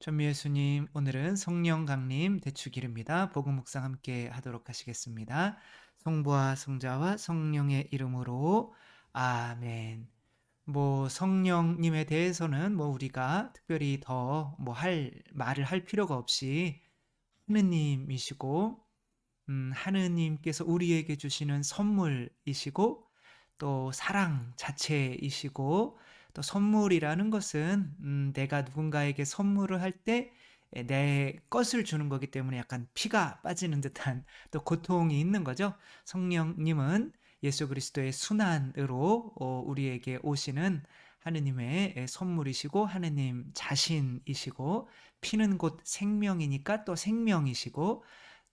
전미 예수님, 오늘은 성령 강림 대축일입니다. 복음 묵상 함께 하도록 하시겠습니다. 성부와 성자와 성령의 이름으로 아멘. 성령님에 대해서는 우리가 특별히 더 할 말을 할 필요가 없이 하느님이시고, 하느님께서 우리에게 주시는 선물이시고, 또 사랑 자체이시고, 또 선물이라는 것은 내가 누군가에게 선물을 할 때 내 것을 주는 거기 때문에 약간 피가 빠지는 듯한 또 고통이 있는 거죠. 성령님은 예수 그리스도의 순환으로 우리에게 오시는 하느님의 선물이시고, 하느님 자신이시고, 피는 곧 생명이니까 또 생명이시고,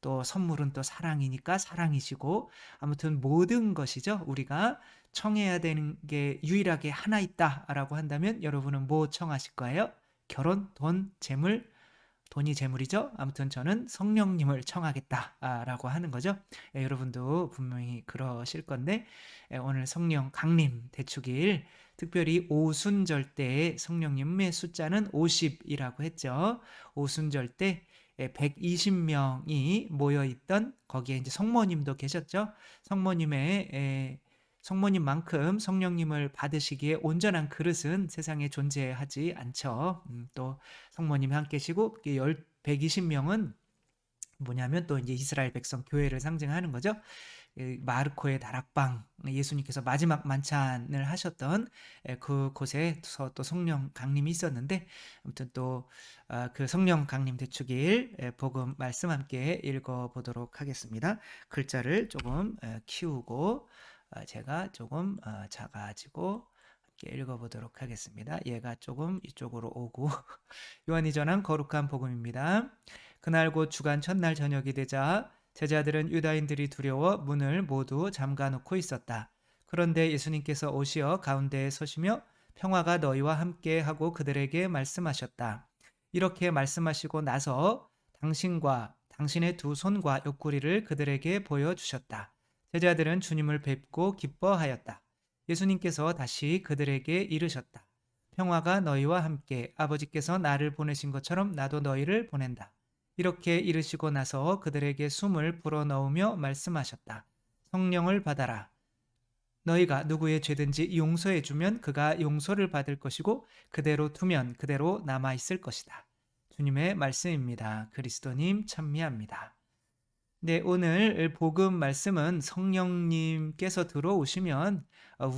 또 선물은 또 사랑이니까 사랑이시고, 아무튼 모든 것이죠. 우리가 청해야 되는 게 유일하게 하나 있다라고 한다면 여러분은 뭐 청하실 거예요? 결혼, 돈, 재물, 돈이 재물이죠. 아무튼 저는 성령님을 청하겠다라고 하는 거죠. 여러분도 분명히 그러실 건데, 오늘 성령 강림 대축일, 특별히 오순절 때 성령님의 숫자는 50이라고 했죠. 오순절 때 120명이 모여있던, 거기에 이제 성모님도 계셨죠. 성모님만큼 성령님을 받으시기에 온전한 그릇은 세상에 존재하지 않죠. 또 성모님이 함께 계시고, 120명은 뭐냐면 또 이제 이스라엘 백성 교회를 상징하는 거죠. 마르코의 다락방, 예수님께서 마지막 만찬을 하셨던 그곳에서 또 성령 강림이 있었는데, 아무튼 또 그 성령 강림 대축일 복음 말씀 함께 읽어보도록 하겠습니다. 글자를 조금 키우고 제가 조금 작아지고 함께 읽어보도록 하겠습니다. 얘가 조금 이쪽으로 오고 요한이 전한 거룩한 복음입니다. 그날 곧 주간 첫날 저녁이 되자 제자들은 유다인들이 두려워 문을 모두 잠가놓고 있었다. 그런데 예수님께서 오시어 가운데에 서시며 평화가 너희와 함께 하고 그들에게 말씀하셨다. 이렇게 말씀하시고 나서 당신과 당신의 두 손과 옆구리를 그들에게 보여주셨다. 제자들은 주님을 뵙고 기뻐하였다. 예수님께서 다시 그들에게 이르셨다. 평화가 너희와 함께, 아버지께서 나를 보내신 것처럼 나도 너희를 보낸다. 이렇게 이르시고 나서 그들에게 숨을 불어넣으며 말씀하셨다. 성령을 받아라. 너희가 누구의 죄든지 용서해 주면 그가 용서를 받을 것이고, 그대로 두면 그대로 남아있을 것이다. 주님의 말씀입니다. 그리스도님 찬미합니다. 네, 오늘 복음 말씀은 성령님께서 들어오시면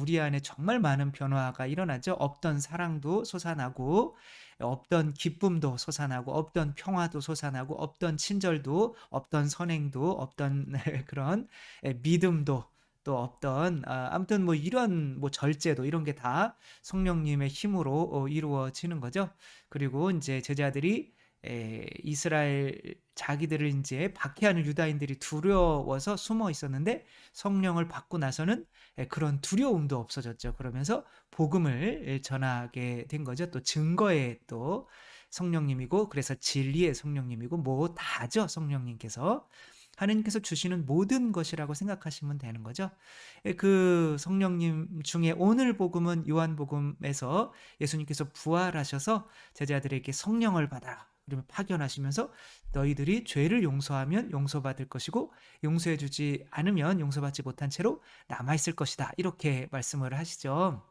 우리 안에 정말 많은 변화가 일어나죠. 없던 사랑도 솟아나고, 없던 기쁨도 솟아나고, 없던 평화도 솟아나고, 없던 친절도, 없던 선행도, 없던 그런 믿음도, 또 없던 아무튼 이런 절제도, 이런 게 다 성령님의 힘으로 이루어지는 거죠. 그리고 이제 제자들이 이스라엘 자기들을 이제 박해하는 유다인들이 두려워서 숨어 있었는데, 성령을 받고 나서는 그런 두려움도 없어졌죠. 그러면서 복음을 전하게 된 거죠. 또 증거의 또 성령님이고, 그래서 진리의 성령님이고, 다죠. 성령님께서 하느님께서 주시는 모든 것이라고 생각하시면 되는 거죠. 그 성령님 중에 오늘 복음은 요한복음에서 예수님께서 부활하셔서 제자들에게 성령을 받아라, 그러면 파견하시면서 너희들이 죄를 용서하면 용서받을 것이고, 용서해주지 않으면 용서받지 못한 채로 남아있을 것이다, 이렇게 말씀을 하시죠.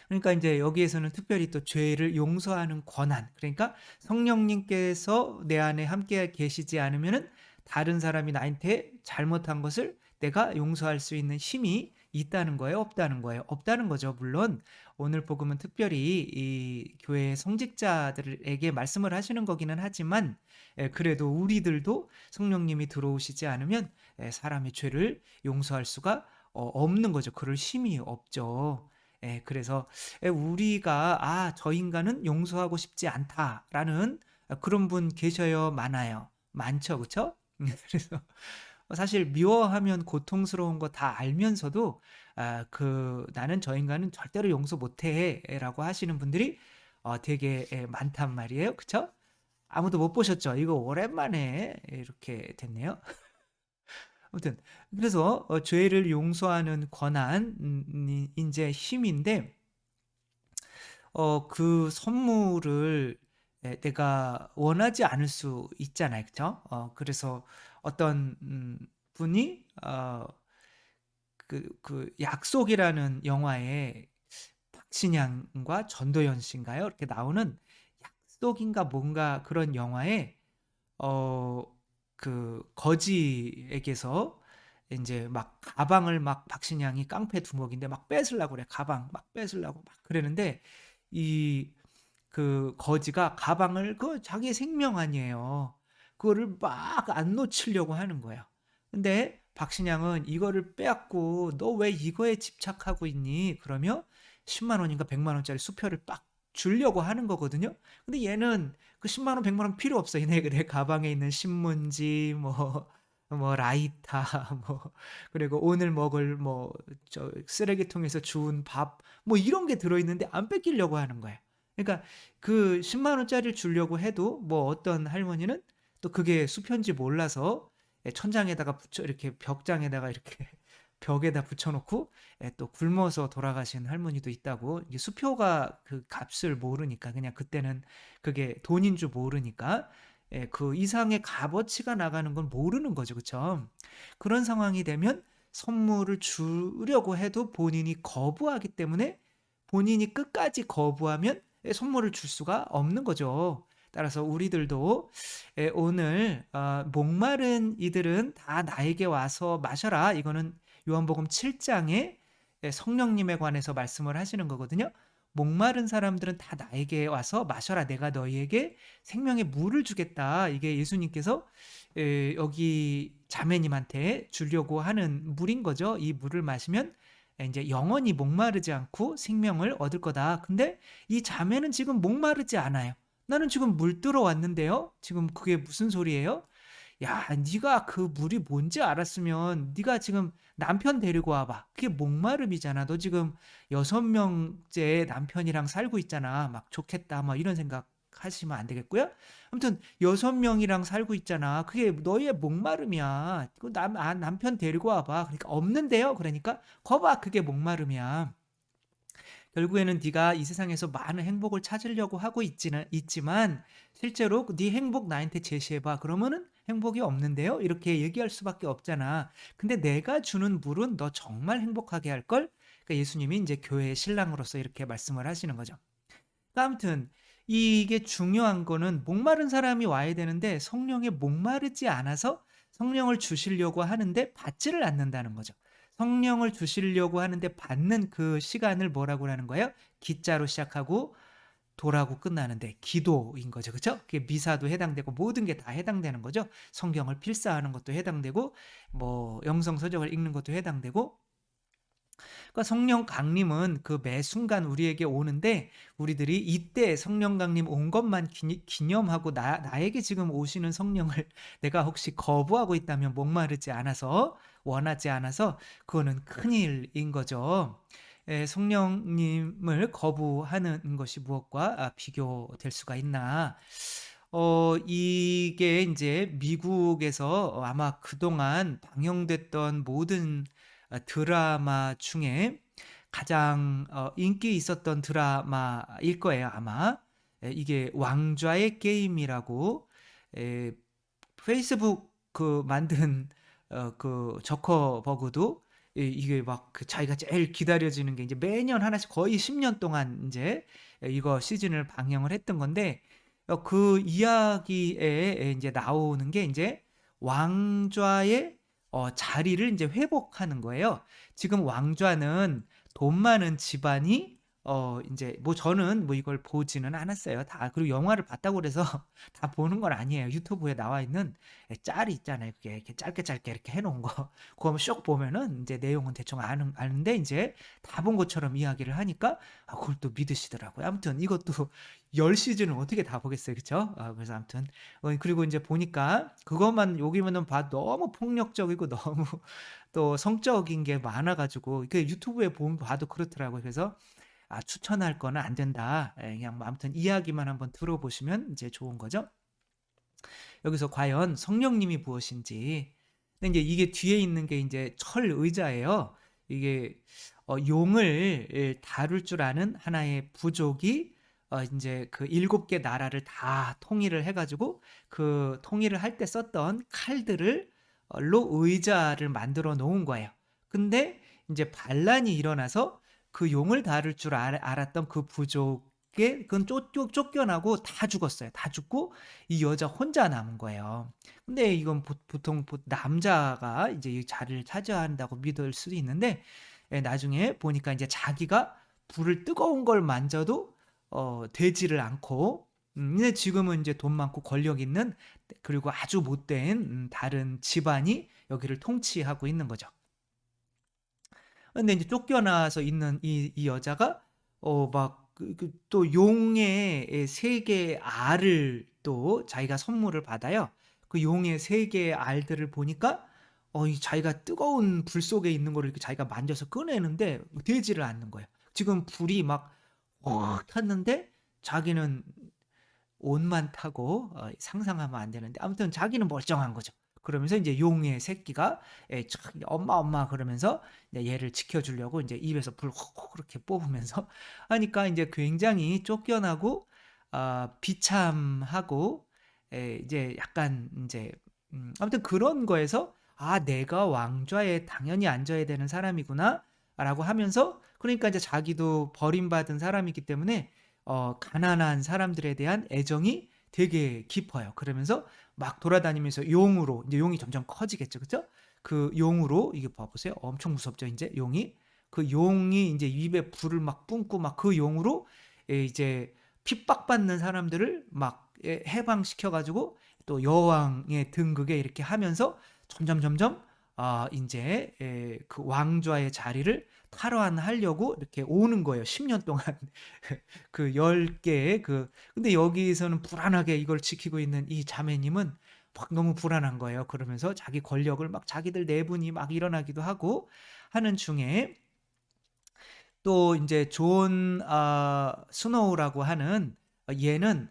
그러니까 이제 여기에서는 특별히 또 죄를 용서하는 권한, 그러니까 성령님께서 내 안에 함께 계시지 않으면은 다른 사람이 나한테 잘못한 것을 내가 용서할 수 있는 힘이 있다는 거예요, 없다는 거예요? 없다는 거죠. 물론 오늘 복음은 특별히 이 교회의 성직자들에게 말씀을 하시는 거기는 하지만, 그래도 우리들도 성령님이 들어오시지 않으면 사람의 죄를 용서할 수가 없는 거죠. 그럴 힘이 없죠. 그래서 우리가 저 인간은 용서하고 싶지 않다라는 그런 분 계셔요? 많아요? 많죠, 그렇죠? 그래서 사실 미워하면 고통스러운 거 다 알면서도 나는 저 인간은 절대로 용서 못해라고 하시는 분들이 되게 많단 말이에요, 그렇죠? 아무도 못 보셨죠? 이거 오랜만에 이렇게 됐네요. 아무튼 그래서 죄를 용서하는 권한, 이제 힘인데, 그 선물을 내가 원하지 않을 수 있잖아요. 그쵸? 그래서 어떤 분이 그 약속이라는 영화에 박신양과 전도연 씨인가요? 이렇게 나오는 약속인가 뭔가 그런 영화에 어 그 거지에게서 인제 막 가방을 막 박신양이 깡패 두목인데 막 뺏으려고 그래. 가방 막 뺏으려고 막 그러는데 이 그 거지가 가방을 자기 생명 아니에요. 그거를 막 안 놓치려고 하는 거예요. 근데 박신양은 이거를 빼앗고 "너 왜 이거에 집착하고 있니?" 그러며 10만 원인가 100만 원짜리 수표를 빡 주려고 하는 거거든요. 근데 얘는 그 10만 원, 100만 원 필요 없어. 얘네 내 가방에 있는 신문지 뭐 라이터 뭐 그리고 오늘 먹을 뭐 쓰레기통에서 주운 밥 뭐 이런 게 들어 있는데 안 뺏기려고 하는 거예요. 그러니까 그 10만 원짜리를 주려고 해도 뭐 어떤 할머니는 또 그게 수표인지 몰라서 천장에다가 붙여 이렇게 벽장에다가 이렇게 벽에다 붙여 놓고 또 굶어서 돌아가신 할머니도 있다고. 이게 수표가 그 값을 모르니까 그냥 그때는 그게 돈인 줄 모르니까 그 이상의 값어치가 나가는 건 모르는 거죠. 그쵸? 그런 상황이 되면 선물을 주려고 해도 본인이 거부하기 때문에 본인이 끝까지 거부하면 선물을 줄 수가 없는 거죠. 따라서 우리들도 오늘 목마른 이들은 다 나에게 와서 마셔라. 이거는 요한복음 7장에 성령님에 관해서 말씀을 하시는 거거든요. 목마른 사람들은 다 나에게 와서 마셔라. 내가 너희에게 생명의 물을 주겠다. 이게 예수님께서 여기 자매님한테 주려고 하는 물인 거죠. 이 물을 마시면 이제 영원히 목마르지 않고 생명을 얻을 거다. 근데 이 자매는 지금 목마르지 않아요. 나는 지금 물 뜨러 왔는데요. 지금 그게 무슨 소리예요? 야, 네가 그 물이 뭔지 알았으면 네가 지금 남편 데리고 와봐. 그게 목마름이잖아. 너 지금 6명째 남편이랑 살고 있잖아. 막 좋겠다. 막 이런 생각 하시면 안 되겠고요. 아무튼 6명이랑 살고 있잖아. 그게 너의 목마름이야. 남편 데리고 와봐. 그러니까 없는데요. 그러니까 거봐. 그게 목마름이야. 결국에는 네가 이 세상에서 많은 행복을 찾으려고 하고 있지만 실제로 네 행복 나한테 제시해봐. 그러면은 행복이 없는데요? 이렇게 얘기할 수밖에 없잖아. 근데 내가 주는 물은 너 정말 행복하게 할걸? 그러니까 예수님이 이제 교회의 신랑으로서 이렇게 말씀을 하시는 거죠. 그러니까 아무튼 이게 중요한 거는 목마른 사람이 와야 되는데 성령에 목마르지 않아서 성령을 주시려고 하는데 받지를 않는다는 거죠. 성령을 주시려고 하는데 받는 그 시간을 뭐라고 하는 거예요? 기자로 시작하고 도라고 끝나는데 기도인 거죠. 그렇죠? 그게 미사도 해당되고 모든 게 다 해당되는 거죠. 성경을 필사하는 것도 해당되고 뭐 영성 서적을 읽는 것도 해당되고 그러니까 성령 강림은 그 매 순간 우리에게 오는데 우리들이 이때 성령 강림 온 것만 기념하고 나에게 지금 오시는 성령을 내가 혹시 거부하고 있다면 목마르지 않아서 원하지 않아서 그거는 큰일인 거죠. 성령님을 거부하는 것이 무엇과 비교될 수가 있나? 이게 이제 미국에서 아마 그동안 방영됐던 모든 드라마 중에 가장 인기 있었던 드라마일 거예요, 아마. 이게 왕좌의 게임이라고 페이스북 만든 그 저커버그도 이게 막 그 자기가 제일 기다려지는 게 이제 매년 하나씩 거의 10년 동안 이제 이거 시즌을 방영을 했던 건데 그 이야기에 이제 나오는 게 이제 왕좌의 자리를 이제 회복하는 거예요. 지금 왕좌는 돈 많은 집안이 인제 뭐 저는 뭐 이걸 보지는 않았어요. 다 그리고 영화를 봤다고 그래서 다 보는 건 아니에요. 유튜브에 나와 있는 짤이 있잖아요. 그게 이렇게 짧게 짧게 이렇게 해 놓은 거. 그거 쭉 보면은 인제 내용은 대충 아는데 인제 다 본 것처럼 이야기를 하니까 그걸 또 믿으시더라고요. 아무튼 이것도 10 시즌을 어떻게 다 보겠어요. 그쵸? 그래서 아무튼 그리고 인제 보니까 그것만 여기만은 봐도 너무 폭력적이고 너무 또 성적인 게 많아 가지고 그 유튜브에 봐도 그렇더라고요. 그래서 추천할 거는 안 된다. 그냥 뭐 아무튼 이야기만 한번 들어보시면 이제 좋은 거죠. 여기서 과연 성령님이 무엇인지. 근데 이제 이게 뒤에 있는 게 이제 철 의자예요. 이게 용을 다룰 줄 아는 하나의 부족이 인제 그 7개 나라를 다 통일을 해 가지고 그 통일을 할 때 썼던 칼들을 로 의자를 만들어 놓은 거예요. 근데 인제 반란이 일어나서 그 용을 다룰 줄 알았던 그 부족의 그건 쫓겨나고 다 죽었어요. 다 죽고 이 여자 혼자 남은 거예요. 근데 이건 보통 남자가 이제 이 자리를 차지한다고 믿을 수도 있는데 나중에 보니까 인제 자기가 불을 뜨거운 걸 만져도 되지를 않고 근데 지금은 인제 돈 많고 권력 있는 그리고 아주 못된 다른 집안이 여기를 통치하고 있는 거죠. 근데 인제 쫓겨나서 있는 이 여자가 막 또 용의 세 개의 알을 또 자기가 선물을 받아요. 그 용의 세 개의 알들을 보니까 이 자기가 뜨거운 불 속에 있는 거를 이렇게 자기가 만져서 꺼내는데 되지를 않는 거예요. 지금 불이 막 확 탔는데 자기는 옷만 타고 상상하면 안 되는데 아무튼 자기는 멀쩡한 거죠. 그러면서 인제 용의 새끼가 촥 "엄마, 엄마." 그러면서 이제 얘를 지켜주려고 인제 입에서 불 호호 그렇게 뽑으면서 하니까 인제 굉장히 쫓겨나고 비참하고 이제 약간 인제 아무튼 그런 거에서 '아 내가 왕좌에 당연히 앉아야 되는 사람이구나.'라고 하면서 그러니까 이제 자기도 버림받은 사람이기 때문에 가난한 사람들에 대한 애정이 되게 깊어요. 그러면서 막 돌아다니면서 용으로 인제 용이 점점 커지겠죠. 그죠? 그 용으로 이게 봐 보세요. 엄청 무섭죠 인제 용이. 그 용이 인제 입에 불을 막 뿜고 막 그 용으로 이제 핍박받는 사람들을 막 해방시켜 가지고 또 여왕의 등극에 이렇게 하면서 점점 인제 그 왕좌의 자리를 탈환하려고 이렇게 오는 거예요 10년 동안. 그 10 개의 근데 여기서는 불안하게 이걸 지키고 있는 이 자매님은 막 너무 불안한 거예요. 그러면서 자기 권력을 막 자기들 내분이 막 일어나기도 하고 하는 중에 또 인제 존 스노우라고 하는 얘는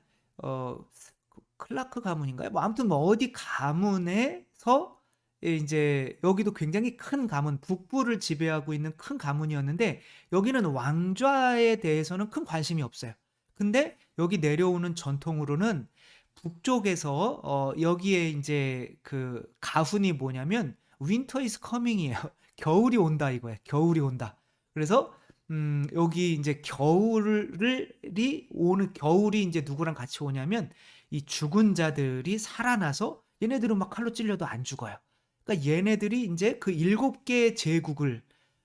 클라크 가문인가요? 뭐 아무튼 뭐 어디 가문에서 인제 여기도 굉장히 큰 가문 북부를 지배하고 있는 큰 가문이었는데 여기는 왕좌에 대해서는 큰 관심이 없어요. 근데 여기 내려오는 전통으로는 북쪽에서 여기에 인제 그 가훈이 뭐냐면 "Winter is coming"이에요. "겨울이 온다." 이거예요. "겨울이 온다." 그래서 여기 인제 겨울이 인제 누구랑 같이 오냐면 이 죽은 자들이 살아나서 얘네들은 막 칼로 찔려도 안 죽어요. 그러니까 얘네들이 인제 그 7 개의 제국을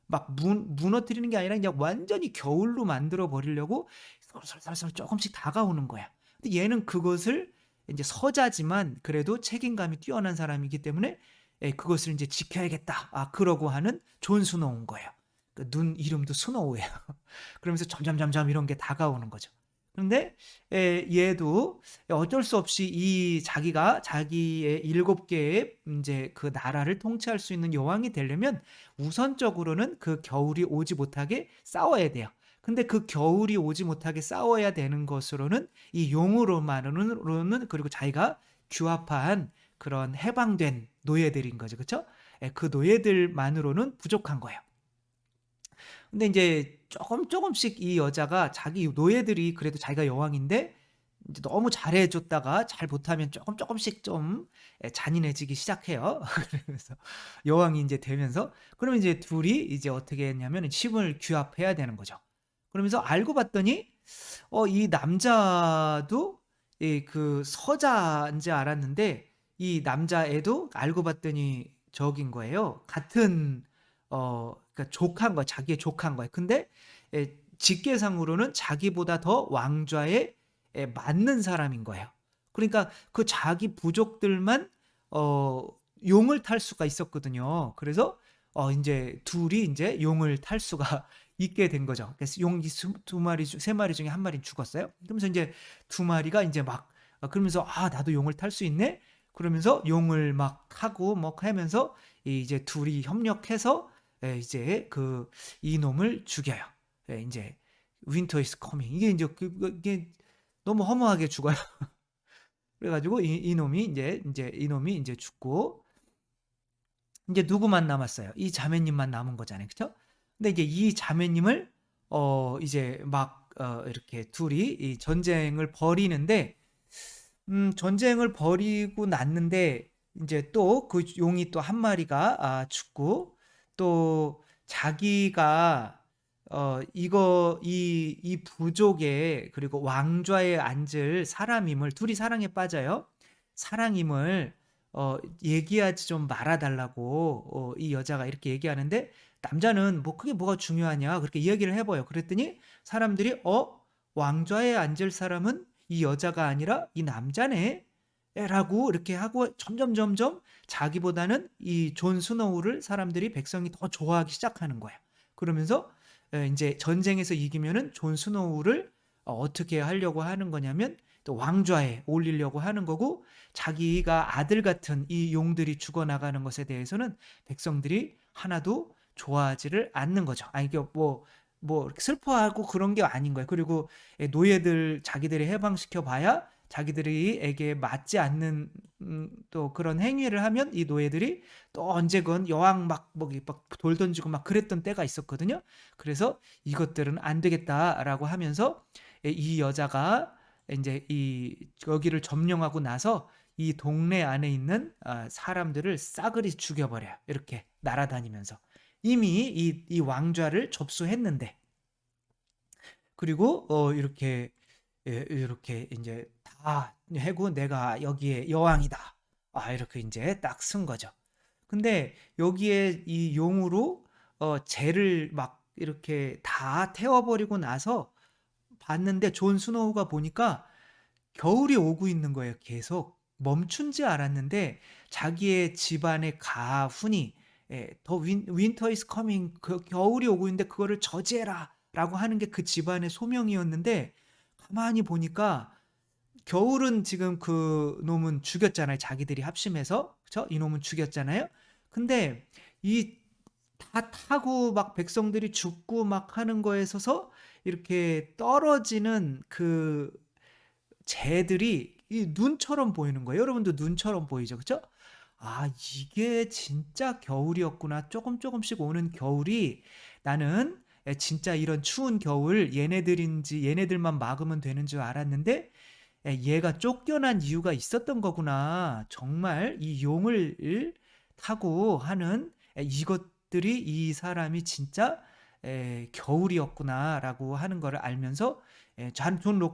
막 무너뜨리는 게 아니라 그냥 완전히 겨울로 만들어 버리려고 솔솔솔솔 쪼끔씩 다가오는 거야. 근데 얘는 그것을 인제 서자지만 그래도 책임감이 뛰어난 사람이기 때문에 그것을 인제 '지켜야겠다.' 그러고 하는 존 스노우인 거예요. 그 눈 이름도 스노우예요. 그러면서 점점 이런 게 다가오는 거죠. 그런데 얘도 어쩔 수 없이 이 자기가 자기의 7 개의 인제 그 나라를 통치할 수 있는 여왕이 되려면 우선적으로는 그 겨울이 오지 못하게 싸워야 돼요. 근데 그 겨울이 오지 못하게 싸워야 되는 것으로는 이 용으로만으로는 그리고 자기가 규합한 그런 해방된 노예들인 거죠. 그쵸? 그 노예들만으로는 부족한 거예요. 근데 인제 쪼금씩 이 여자가 자기 노예들이 그래도 자기가 여왕인데 인제 너무 잘해 줬다가 잘 못하면 쪼끔씩 좀 잔인해지기 시작해요. 그러면서 여왕이 인제 되면서 그러면 이제 둘이 이제 어떻게 했냐면은 힘을 규합해야 되는 거죠. 그러면서 알고 봤더니 이 남자도 그 서자인 줄 알았는데 이 남자애도 알고 봤더니 저긴 거예요. 같은 그러니까 족한 거야. 자기의 족한 거야. 근데 직계상으로는 자기보다 더 왕좌에 맞는 사람인 거예요. 그러니까 그 자기 부족들만 어 용을 탈 수가 있었거든요. 그래서 인제 둘이 인제 용을 탈 수가 있게 된 거죠. 그래서 용이 두 마리 세 마리 중에 한 마리는 죽었어요. 그러면서 인제 두 마리가 인제 막 그러면서 '아 나도 용을 탈 수 있네.' 그러면서 용을 막 타고 뭐 하면서 이제 둘이 협력해서 이제 이놈을 죽여요. 인제 Winter is coming 이게 인제 이게 너무 허무하게 죽어요. 그래 가지고 이놈이 인제 죽고 인제 누구만 남았어요? 이 자매님만 남은 거잖아요. 그죠? 근데 이제 이 자매님을 이제 막 이렇게 둘이 이 전쟁을 벌이는데 전쟁을 벌이고 났는데 이제 또 그 용이 또 한 마리가 죽고 또 자기가 이거 이 부족에 그리고 왕좌에 앉을 사람임을 둘이 사랑에 빠져요. 사랑임을 얘기하지 좀 말아 달라고 이 여자가 이렇게 얘기하는데 남자는 뭐 그게 뭐가 중요하냐 그렇게 이야기를 해봐요. 그랬더니 사람들이 왕좌에 앉을 사람은 이 여자가 아니라 이 남자네 라고 이렇게 하고 점점 자기보다는 이 존 스노우를 사람들이 백성이 더 좋아하기 시작하는 거야. 그러면서 이제 전쟁에서 이기면은 존 스노우를 어떻게 하려고 하는 거냐면 또 왕좌에 올리려고 하는 거고 자기가 아들 같은 이 용들이 죽어나가는 것에 대해서는 백성들이 하나도 좋아하지를 않는 거죠. 아니 이게 뭐 이렇게 슬퍼하고 그런 게 아닌 거예요. 그리고 노예들 자기들이 해방시켜 봐야 자기들에게 맞지 않는 또 그런 행위를 하면 이 노예들이 또 언제건 여왕 막 돌 던지고 막 그랬던 때가 있었거든요. 그래서 이것들은 안 되겠다라고 하면서 이 여자가 이제 이 여기를 점령하고 나서 이 동네 안에 있는 사람들을 싸그리 죽여버려요. 이렇게 날아다니면서 이미 이 왕좌를 접수했는데 그리고 이렇게 이제 다 해고 내가 여기에 여왕이다. 이렇게 이제 딱 쓴 거죠. 근데 여기에 이 용으로 쟤를 막 이렇게 다 태워버리고 나서 봤는데 존 스노우가 보니까 겨울이 오고 있는 거예요. 계속 멈춘지 알았는데 자기의 집안의 가훈이 더 윈터 is coming 그 겨울이 오고 있는데 그거를 저지해라 라고 하는 게 그 집안의 소명이었는데 가만히 보니까 겨울은 지금 그 놈은 죽였잖아요. 자기들이 합심해서 그쵸? 이놈은 죽였잖아요. 근데 이 다 타고 막 백성들이 죽고 막 하는 거에 있어서 이렇게 떨어지는 그 재들이 이 눈처럼 보이는 거예요. 여러분도 눈처럼 보이죠, 그죠? 이게 진짜 겨울이었구나. 조금씩 오는 겨울이 나는 진짜 이런 추운 겨울 얘네들만 막으면 되는 줄 알았는데 얘가 쫓겨난 이유가 있었던 거구나. 정말 이 용을 타고 하는 이것들이 이 사람이 진짜 겨울이었구나라고 하는 거를 알면서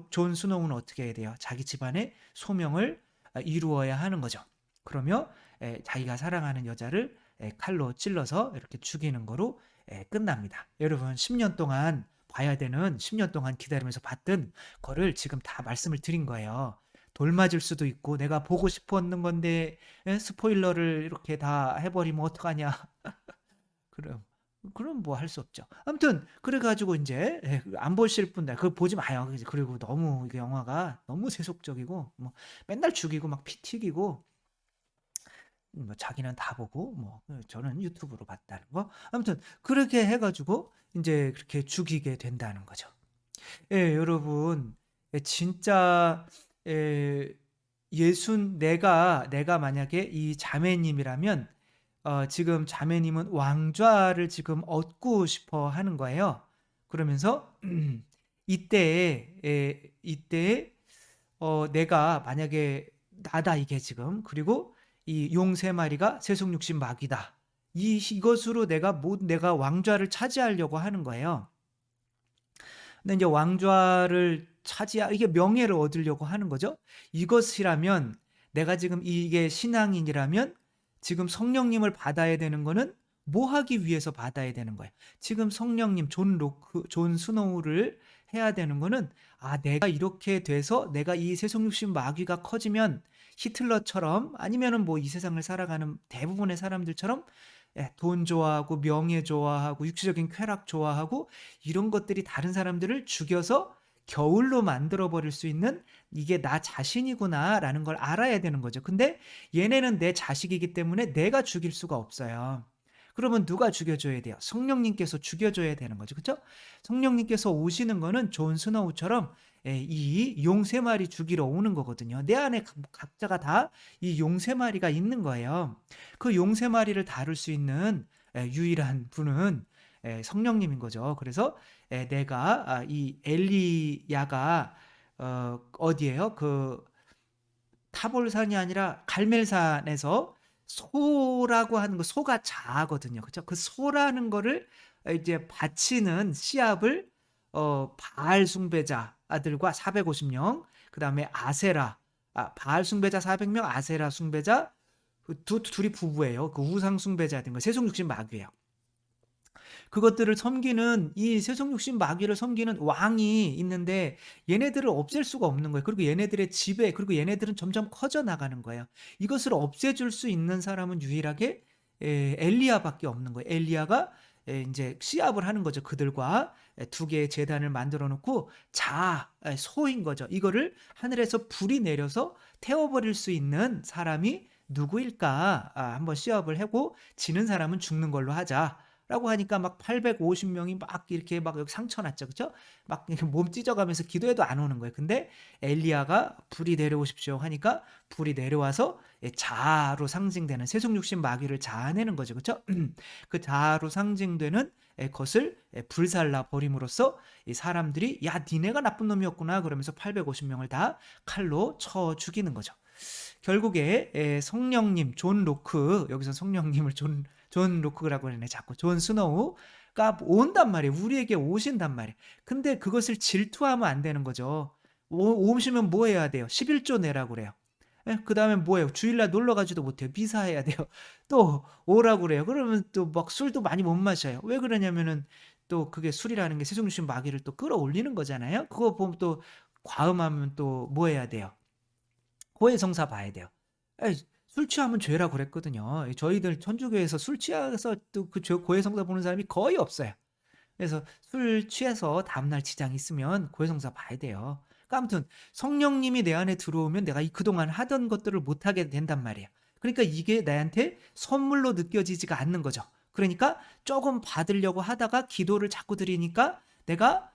존 스노우는 어떻게 해야 돼요? 자기 집안의 소명을 이루어야 하는 거죠. 그러며 자기가 사랑하는 여자를 칼로 찔러서 이렇게 죽이는 거로 끝납니다. 여러분 10년 동안 봐야 되는 10년 동안 기다리면서 봤던 거를 지금 다 말씀을 드린 거예요. 돌 맞을 수도 있고 내가 보고 싶었는 건데 스포일러를 이렇게 다 해버리면 어떡하냐. 그럼 뭐 할 수 없죠. 아무튼 그래가지고 이제 안 보실 분들 그거 보지 마요. 그리고 너무 이게 영화가 너무 세속적이고 뭐 맨날 죽이고 막 피 튀기고 뭐 자기는 다 보고 뭐 저는 유튜브로 봤다는 거. 아무튼 그렇게 해가지고 이제 그렇게 죽이게 된다는 거죠. 여러분 진짜 내가 만약에 이 자매님이라면 지금 자매님은 왕좌를 지금 얻고 싶어 하는 거예요. 그러면서 이때 내가 만약에 나다 이게 지금 그리고 이 용 세 마리가 세속육신 마귀다. 이것으로 내가 왕좌를 차지하려고 하는 거예요. 근데 이제 왕좌를 이게 명예를 얻으려고 하는 거죠. 이것이라면 내가 지금 이게 신앙인이라면 지금 성령님을 받아야 되는 거는 뭐 하기 위해서 받아야 되는 거예요. 지금 성령님 존 스노우를 해야 되는 거는 내가 이렇게 돼서 내가 이 세속육신 마귀가 커지면 히틀러처럼 아니면은 뭐 이 세상을 살아가는 대부분의 사람들처럼 돈 좋아하고 명예 좋아하고 육체적인 쾌락 좋아하고 이런 것들이 다른 사람들을 죽여서 겨울로 만들어 버릴 수 있는 이게 나 자신이구나라는 걸 알아야 되는 거죠. 근데 얘네는 내 자식이기 때문에 내가 죽일 수가 없어요. 그러면 누가 죽여줘야 돼요? 성령님께서 죽여줘야 되는 거죠. 그렇죠? 성령님께서 오시는 거는 존 스노우처럼 이 용 세 마리 죽이러 오는 거거든요. 내 안에 각자가 다 이 용 세 마리가 있는 거예요. 그 용 세 마리를 다룰 수 있는 유일한 분은 성령님인 거죠. 그래서 내가 이 엘리야가 어디예요? 그 타볼산이 아니라 갈멜산에서 소라고 하는 거, 소가 자거든요. 그죠? 그 소라는 거를 이제 바치는 시합을 바알 숭배자들과 450명, 그 다음에 아세라, 바알 숭배자 400명, 아세라 숭배자, 둘이 부부예요. 그 우상 숭배자된 거, 세속육신 마귀예요. 그것들을 섬기는, 이 세속육신 마귀를 섬기는 왕이 있는데 얘네들을 없앨 수가 없는 거예요. 그리고 얘네들의 지배, 그리고 얘네들은 점점 커져 나가는 거예요. 이것을 없애줄 수 있는 사람은 유일하게 엘리야밖에 없는 거예요. 엘리야가 이제 시합을 하는 거죠. 그들과 두 개의 제단을 만들어 놓고 소인 거죠. 이거를 하늘에서 불이 내려서 태워버릴 수 있는 사람이 누구일까? 한번 시합을 하고 지는 사람은 죽는 걸로 하자. 라고 하니까 막 850명이 막 이렇게 막 여기 상처 났죠. 그죠? 막 이렇게 몸 찢어가면서 기도해도 안 오는 거예요. 근데 엘리야가 불이 내려오십시오 하니까 불이 내려와서 자아로 상징되는 세속육신 마귀를 자아내는 거죠. 그죠? 그 자아로 상징되는 것을 불살라 버림으로써 이 사람들이 야, 니네가 나쁜 놈이었구나 그러면서 850명을 다 칼로 쳐 죽이는 거죠. 결국에 성령님 존 로크, 여기서 성령님을 존 로크라고 하네. 자꾸 존 스노우가 온단 말이에요. 우리에게 오신단 말이에요. 근데 그것을 질투하면 안 되는 거죠. 오시면 뭐 해야 돼요? 11조 내라고 그래요. 그 다음에 뭐예요? 주일날 놀러 가지도 못해요. 미사해야 돼요. 또 오라고 그래요. 그러면 또 막 술도 많이 못 마셔요. 왜 그러냐면은 또 그게 술이라는 게 세속육신 마귀를 또 끌어올리는 거잖아요. 그거 보면 또 과음하면 또 뭐 해야 돼요? 고해성사 봐야 돼요. 에이, 술 취하면 죄라고 그랬거든요. 저희들 천주교에서 술 취해서 또 그 고해성사 보는 사람이 거의 없어요. 그래서 술 취해서 다음날 지장이 있으면 고해성사 봐야 돼요. 그러니까 아무튼 성령님이 내 안에 들어오면 내가 그동안 하던 것들을 못하게 된단 말이에요. 그러니까 이게 나한테 선물로 느껴지지가 않는 거죠. 그러니까 조금 받으려고 하다가 기도를 자꾸 드리니까 내가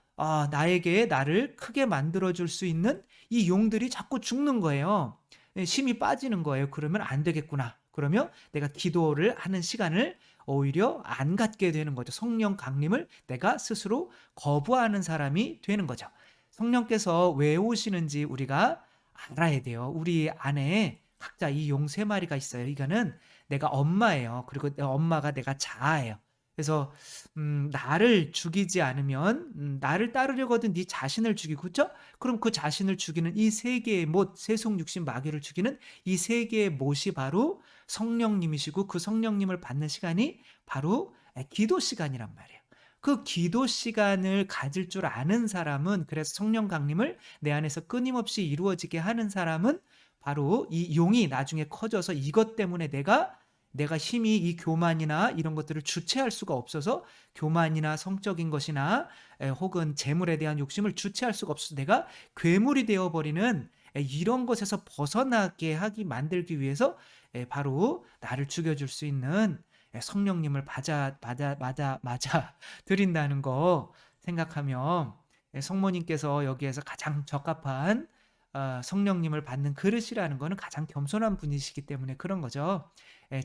나에게 나를 크게 만들어줄 수 있는 이 용들이 자꾸 죽는 거예요. 힘이 빠지는 거예요. 그러면 안 되겠구나. 그러면 내가 기도를 하는 시간을 오히려 안 갖게 되는 거죠. 성령 강림을 내가 스스로 거부하는 사람이 되는 거죠. 성령께서 왜 오시는지 우리가 알아야 돼요. 우리 안에 각자 이 용 세 마리가 있어요. 이거는 내가 엄마예요. 그리고 엄마가 내가 자아예요. 그래서 나를 죽이지 않으면 나를 따르려거든 네 자신을 죽이고, 그렇죠? 그럼 그 자신을 죽이는 이 세 개의 못, 세속 육신 마귀를 죽이는 이 세 개의 못이 바로 성령님이시고, 그 성령님을 받는 시간이 바로 기도 시간이란 말이에요. 그 기도 시간을 가질 줄 아는 사람은, 그래서 성령 강림을 내 안에서 끊임없이 이루어지게 하는 사람은 바로 이 용이 나중에 커져서 이것 때문에 내가 힘이 이 교만이나 이런 것들을 주체할 수가 없어서, 교만이나 성적인 것이나 혹은 재물에 대한 욕심을 주체할 수가 없어서 내가 괴물이 되어버리는 이런 것에서 벗어나게 하기 만들기 위해서 바로 나를 죽여줄 수 있는 성령님을 맞아 드린다는 거 생각하면 성모님께서 여기에서 가장 적합한 성령님을 받는 그릇이라는 거는 가장 겸손한 분이시기 때문에 그런 거죠.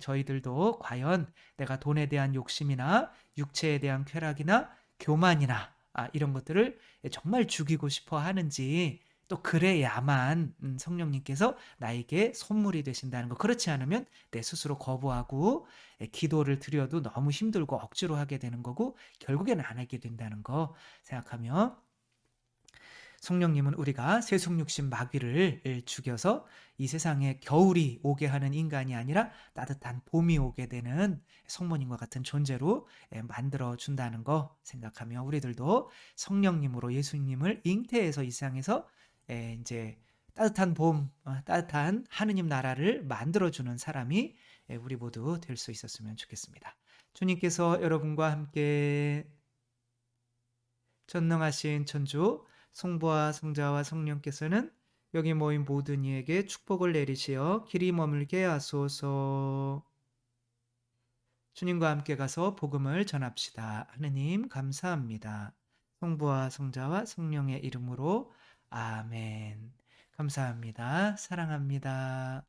저희들도 과연 내가 돈에 대한 욕심이나 육체에 대한 쾌락이나 교만이나 이런 것들을 정말 죽이고 싶어 하는지, 또 그래야만 성령님께서 나에게 선물이 되신다는 거. 그렇지 않으면 내 스스로 거부하고 기도를 드려도 너무 힘들고 억지로 하게 되는 거고 결국에는 안 하게 된다는 거 생각하며, 성령님은 우리가 세속육신 마귀를 죽여서 이 세상에 겨울이 오게 하는 인간이 아니라 따뜻한 봄이 오게 되는 성모님과 같은 존재로 만들어 준다는 거 생각하며, 우리들도 성령님으로 예수님을 잉태해서 이 세상에서 이제 따뜻한 봄, 따뜻한 하느님 나라를 만들어주는 사람이 우리 모두 될 수 있었으면 좋겠습니다. 주님께서 여러분과 함께 전능하신 천주 성부와 성자와 성령께서는 여기 모인 모든 이에게 축복을 내리시어 길이 머물게 하소서. 주님과 함께 가서 복음을 전합시다. 하느님 감사합니다. 성부와 성자와 성령의 이름으로 아멘. 감사합니다. 사랑합니다.